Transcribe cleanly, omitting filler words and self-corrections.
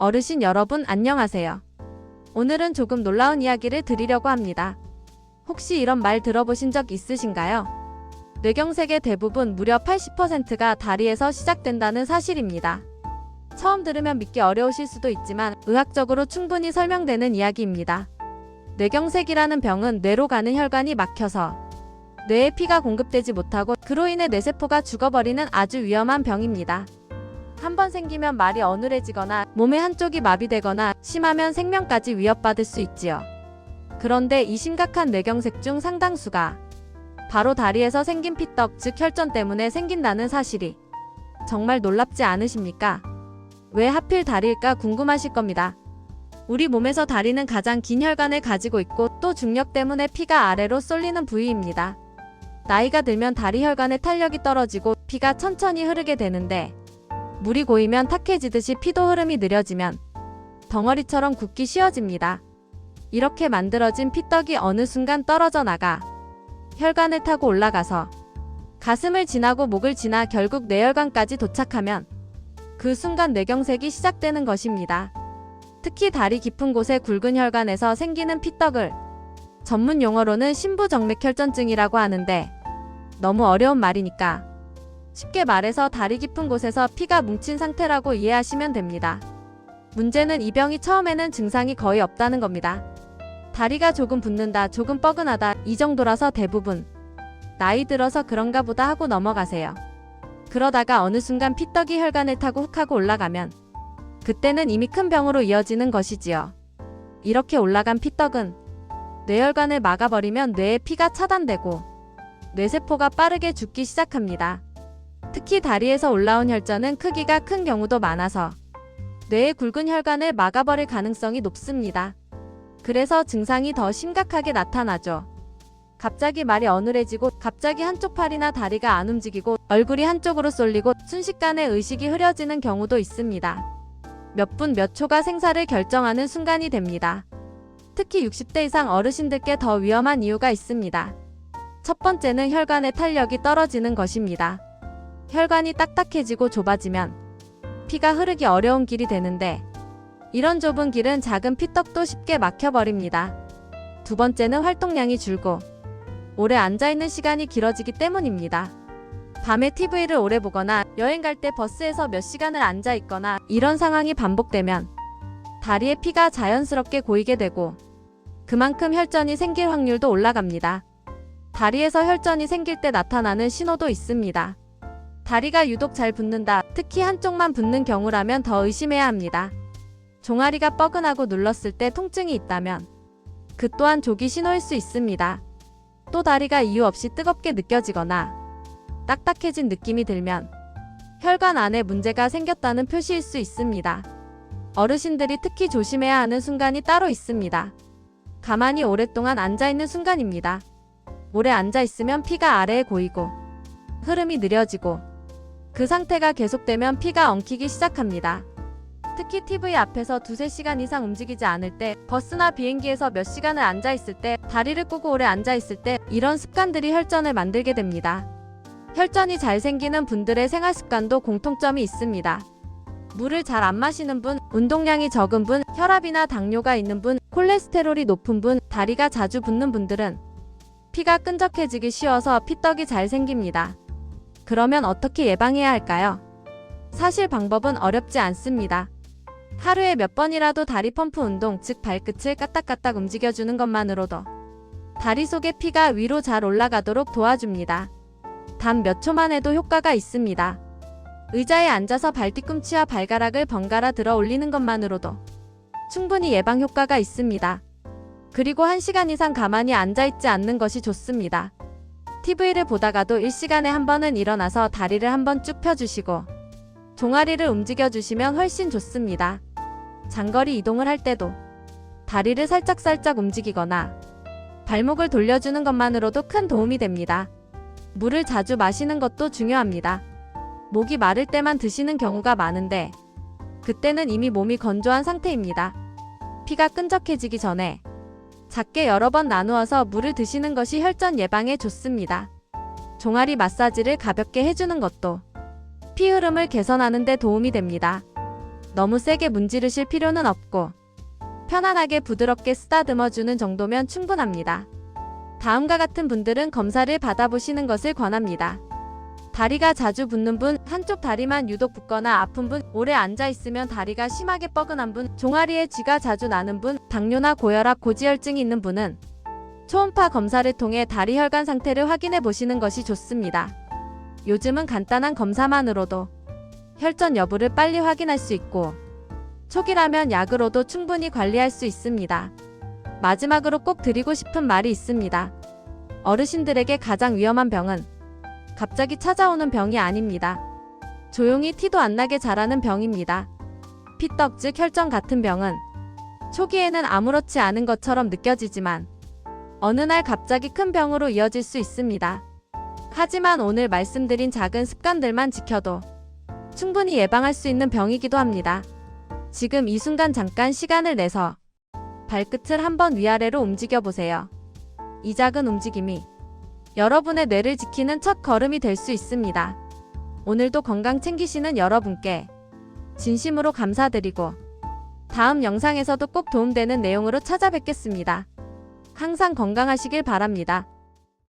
어르신 여러분 안녕하세요. 오늘은 조금 놀라운 이야기를 드리려고 합니다. 혹시 이런 말 들어보신 적 있으신가요? 뇌경색의 대부분 무려 80%가 다리에서 시작된다는 사실입니다. 처음 들으면 믿기 어려우실 수도 있지만 의학적으로 충분히 설명되는 이야기입니다. 뇌경색이라는 병은 뇌로 가는 혈관이 막혀서 뇌에 피가 공급되지 못하고 그로 인해 뇌세포가 죽어버리는 아주 위험한 병입니다. 한번 생기면 말이 어눌해지거나 몸의 한쪽이 마비되거나 심하면 생명까지 위협받을 수 있지요. 그런데 이 심각한 뇌경색 중 상당수가 바로 다리에서 생긴 피떡, 즉 혈전 때문에 생긴다는 사실이 정말 놀랍지 않으십니까? 왜 하필 다리일까 궁금하실 겁니다. 우리 몸에서 다리는 가장 긴 혈관을 가지고 있고 또 중력 때문에 피가 아래로 쏠리는 부위입니다. 나이가 들면 다리 혈관의 탄력이 떨어지고 피가 천천히 흐르게 되는데 물이 고이면 탁해지듯이 피도 흐름이 느려지면 덩어리처럼 굳기 쉬워집니다. 이렇게 만들어진 피떡이 어느 순간 떨어져 나가 혈관을 타고 올라가서 가슴을 지나고 목을 지나 결국 뇌혈관까지 도착하면 그 순간 뇌경색이 시작되는 것입니다. 특히 다리 깊은 곳의 굵은 혈관에서 생기는 피떡을 전문 용어로는 심부정맥혈전증이라고 하는데 너무 어려운 말이니까 쉽게 말해서 다리 깊은 곳에서 피가 뭉친 상태라고 이해하시면 됩니다. 문제는 이 병이 처음에는 증상이 거의 없다는 겁니다. 다리가 조금 붓는다, 조금 뻐근하다 이 정도라서 대부분 나이 들어서 그런가 보다 하고 넘어가세요. 그러다가 어느 순간 피떡이 혈관을 타고 훅 하고 올라가면 그때는 이미 큰 병으로 이어지는 것이지요. 이렇게 올라간 피떡은 뇌혈관을 막아버리면 뇌에 피가 차단되고 뇌세포가 빠르게 죽기 시작합니다. 특히 다리에서 올라온 혈전은 크기가 큰 경우도 많아서 뇌의 굵은 혈관을 막아버릴 가능성이 높습니다. 그래서 증상이 더 심각하게 나타나죠. 갑자기 말이 어눌해지고 갑자기 한쪽 팔이나 다리가 안 움직이고 얼굴이 한쪽으로 쏠리고 순식간에 의식이 흐려지는 경우도 있습니다. 몇 분 몇 초가 생사를 결정하는 순간이 됩니다. 특히 60대 이상 어르신들께 더 위험한 이유가 있습니다. 첫 번째는 혈관의 탄력이 떨어지는 것입니다. 혈관이 딱딱해지고 좁아지면 피가 흐르기 어려운 길이 되는데 이런 좁은 길은 작은 피떡도 쉽게 막혀버립니다. 두 번째는 활동량이 줄고 오래 앉아있는 시간이 길어지기 때문입니다. 밤에 TV를 오래 보거나 여행 갈 때 버스에서 몇 시간을 앉아있거나 이런 상황이 반복되면 다리에 피가 자연스럽게 고이게 되고 그만큼 혈전이 생길 확률도 올라갑니다. 다리에서 혈전이 생길 때 나타나는 신호도 있습니다. 다리가 유독 잘 붓는다, 특히 한쪽만 붓는 경우라면 더 의심해야 합니다. 종아리가 뻐근하고 눌렀을 때 통증이 있다면 그 또한 조기 신호일 수 있습니다. 또 다리가 이유 없이 뜨겁게 느껴지거나 딱딱해진 느낌이 들면 혈관 안에 문제가 생겼다는 표시일 수 있습니다. 어르신들이 특히 조심해야 하는 순간이 따로 있습니다. 가만히 오랫동안 앉아있는 순간입니다. 오래 앉아있으면 피가 아래에 고이고 흐름이 느려지고 그 상태가 계속되면 피가 엉키기 시작합니다. 특히 TV 앞에서 두세 시간 이상 움직이지 않을 때, 버스나 비행기에서 몇 시간을 앉아있을 때, 다리를 꼬고 오래 앉아있을 때 이런 습관들이 혈전을 만들게 됩니다. 혈전이 잘 생기는 분들의 생활 습관도 공통점이 있습니다. 물을 잘 안 마시는 분, 운동량이 적은 분, 혈압이나 당뇨가 있는 분, 콜레스테롤이 높은 분, 다리가 자주 붓는 분들은 피가 끈적해지기 쉬워서 피떡이 잘 생깁니다. 그러면 어떻게 예방해야 할까요? 사실 방법은 어렵지 않습니다. 하루에 몇 번이라도 다리 펌프 운동, 즉 발끝을 까딱까딱 움직여주는 것만으로도 다리 속의 피가 위로 잘 올라가도록 도와줍니다. 단 몇 초만 해도 효과가 있습니다. 의자에 앉아서 발뒤꿈치와 발가락을 번갈아 들어 올리는 것만으로도 충분히 예방 효과가 있습니다. 그리고 1시간 이상 가만히 앉아있지 않는 것이 좋습니다. TV를 보다가도 1시간에 한 번은 일어나서 다리를 한번 쭉 펴주시고 종아리를 움직여주시면 훨씬 좋습니다. 장거리 이동을 할 때도 다리를 살짝살짝 움직이거나 발목을 돌려주는 것만으로도 큰 도움이 됩니다. 물을 자주 마시는 것도 중요합니다. 목이 마를 때만 드시는 경우가 많은데 그때는 이미 몸이 건조한 상태입니다. 피가 끈적해지기 전에 작게 여러 번 나누어서 물을 드시는 것이 혈전 예방에 좋습니다. 종아리 마사지를 가볍게 해주는 것도 피 흐름을 개선하는 데 도움이 됩니다. 너무 세게 문지르실 필요는 없고 편안하게 부드럽게 쓰다듬어주는 정도면 충분합니다. 다음과 같은 분들은 검사를 받아보시는 것을 권합니다. 다리가 자주 붓는 분, 한쪽 다리만 유독 붓거나 아픈 분, 오래 앉아있으면 다리가 심하게 뻐근한 분, 종아리에 쥐가 자주 나는 분, 당뇨나 고혈압, 고지혈증이 있는 분은 초음파 검사를 통해 다리 혈관 상태를 확인해 보시는 것이 좋습니다. 요즘은 간단한 검사만으로도 혈전 여부를 빨리 확인할 수 있고 초기라면 약으로도 충분히 관리할 수 있습니다. 마지막으로 꼭 드리고 싶은 말이 있습니다. 어르신들에게 가장 위험한 병은 갑자기 찾아오는 병이 아닙니다. 조용히 티도 안 나게 자라는 병입니다. 피떡 즉 혈전 같은 병은 초기에는 아무렇지 않은 것처럼 느껴지지만 어느 날 갑자기 큰 병으로 이어질 수 있습니다. 하지만 오늘 말씀드린 작은 습관들만 지켜도 충분히 예방할 수 있는 병이기도 합니다. 지금 이 순간 잠깐 시간을 내서 발끝을 한번 위아래로 움직여 보세요. 이 작은 움직임이 여러분의 뇌를 지키는 첫 걸음이 될 수 있습니다. 오늘도 건강 챙기시는 여러분께 진심으로 감사드리고 다음 영상에서도 꼭 도움되는 내용으로 찾아뵙겠습니다. 항상 건강하시길 바랍니다.